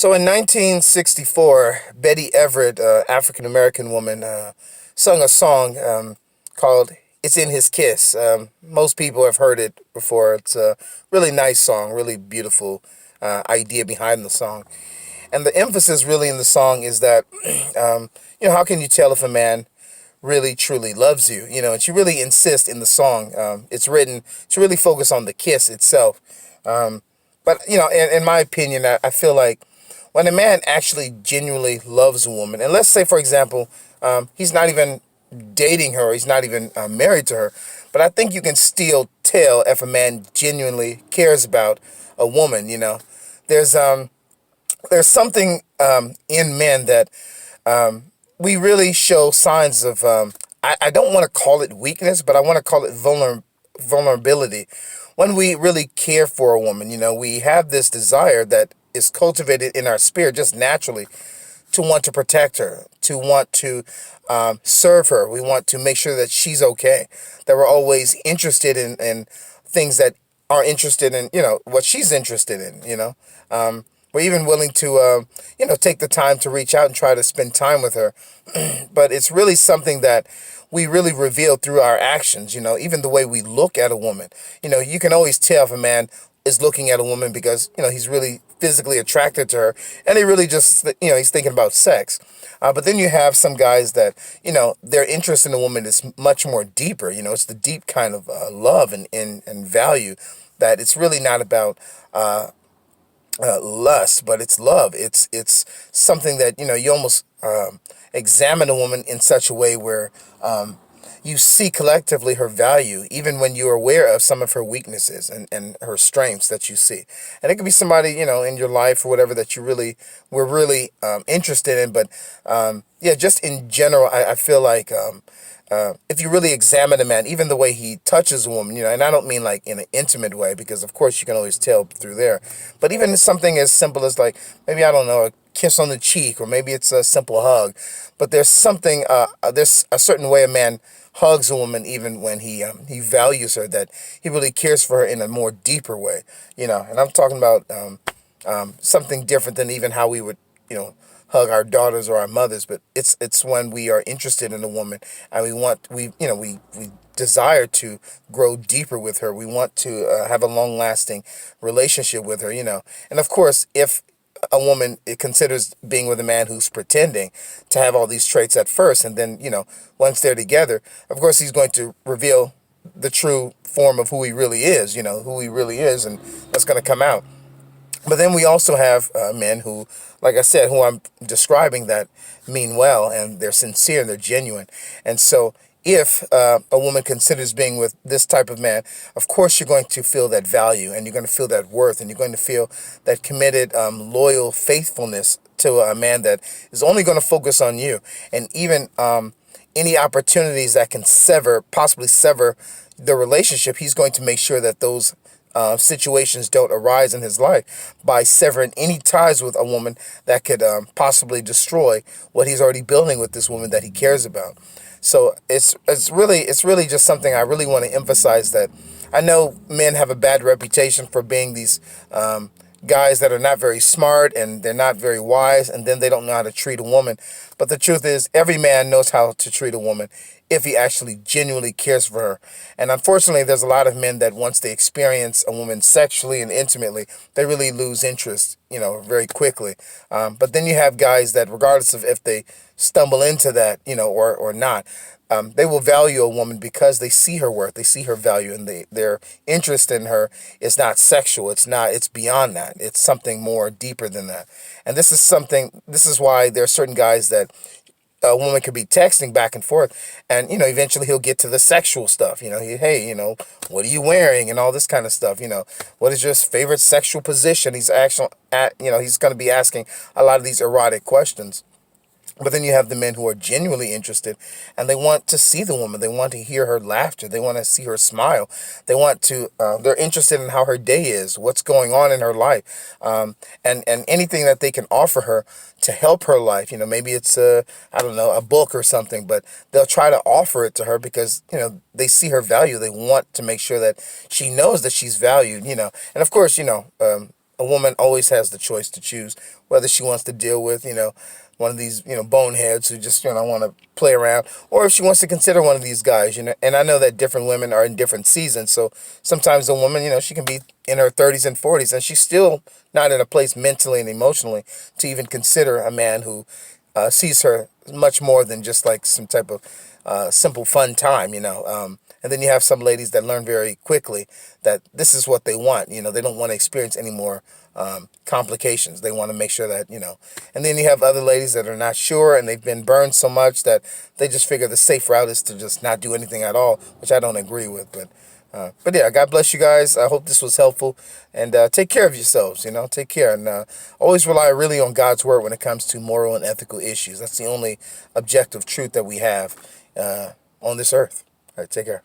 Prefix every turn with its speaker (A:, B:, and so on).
A: So in 1964, Betty Everett, African American woman, sung a song called "It's in His Kiss." Most people have heard it before. It's a really nice song, really beautiful idea behind the song, and the emphasis really in the song is that, how can you tell if a man really truly loves you? And she really insists in the song. It's written to really focus on the kiss itself. But in my opinion, I feel like when a man actually genuinely loves a woman, and let's say, for example, he's not even dating her, he's not even married to her, but I think you can still tell if a man genuinely cares about a woman. There's there's something in men that we really show signs of. I don't want to call it weakness, but I want to call it vulnerability. When we really care for a woman, we have this desire that is cultivated in our spirit just naturally to want to protect her, to want to serve her. We want to make sure that she's okay, that we're always interested in things that are interested in, what she's interested in, we're even willing to, take the time to reach out and try to spend time with her. But it's really something that we really reveal through our actions, even the way we look at a woman. You can always tell if a man is looking at a woman because, he's really physically attracted to her and he really just, he's thinking about sex. But then you have some guys that, their interest in a woman is much more deeper. It's the deep kind of love and value that it's really not about lust, but it's love. It's something that you almost examine a woman in such a way where you see collectively her value, even when you're aware of some of her weaknesses and her strengths that you see. And it could be somebody in your life or whatever that you really were really interested in. But yeah, just in general, I feel like. If you really examine a man, even the way he touches a woman, and I don't mean like in an intimate way, because of course you can always tell through there, but even something as simple as like maybe I don't know a kiss on the cheek, or maybe it's a simple hug, but there's something there's a certain way a man hugs a woman, even when he values her, that he really cares for her in a more deeper way, and I'm talking about something different than even how we would hug our daughters or our mothers, but it's when we are interested in a woman and we desire to grow deeper with her. We want to have a long lasting relationship with her, and of course, if a woman it considers being with a man who's pretending to have all these traits at first, and then once they're together, of course he's going to reveal the true form of who he really is, who he really is, and that's going to come out. But then we also have men who, like I said, who I'm describing, that mean well and they're sincere and they're genuine. And so if a woman considers being with this type of man, of course you're going to feel that value and you're going to feel that worth and you're going to feel that committed, loyal faithfulness to a man that is only going to focus on you. And even any opportunities that can possibly sever the relationship, he's going to make sure that those situations don't arise in his life by severing any ties with a woman that could possibly destroy what he's already building with this woman that he cares about. So it's really just something I really want to emphasize, that I know men have a bad reputation for being these guys that are not very smart and they're not very wise, and then they don't know how to treat a woman. But the truth is, every man knows how to treat a woman if he actually genuinely cares for her. And unfortunately, there's a lot of men that once they experience a woman sexually and intimately, they really lose interest, very quickly. But then you have guys that, regardless of if they stumble into that, or not, they will value a woman because they see her worth, they see her value, and their interest in her is not sexual. It's beyond that. It's something more deeper than that. And this is why there are certain guys that a woman could be texting back and forth, and eventually he'll get to the sexual stuff. Hey, what are you wearing, and all this kind of stuff. What is your favorite sexual position? He's actually he's going to be asking a lot of these erotic questions. But then you have the men who are genuinely interested and they want to see the woman. They want to hear her laughter. They want to see her smile. They're interested in how her day is, what's going on in her life, and anything that they can offer her to help her life. Maybe it's I don't know, a book or something, but they'll try to offer it to her because, they see her value. They want to make sure that she knows that she's valued, and of course, a a woman always has the choice to choose whether she wants to deal with, one of these, boneheads who just, want to play around, or if she wants to consider one of these guys, And I know that different women are in different seasons. So sometimes a woman, she can be in her 30s and 40s and she's still not in a place mentally and emotionally to even consider a man who sees her much more than just like some type of simple fun time. And then you have some ladies that learn very quickly that this is what they want. They don't want to experience any more complications. They want to make sure that, And then you have other ladies that are not sure and they've been burned so much that they just figure the safe route is to just not do anything at all, which I don't agree with. But yeah, God bless you guys. I hope this was helpful. And take care of yourselves, Take care. And always rely really on God's word when it comes to moral and ethical issues. That's the only objective truth that we have on this earth. All right, take care.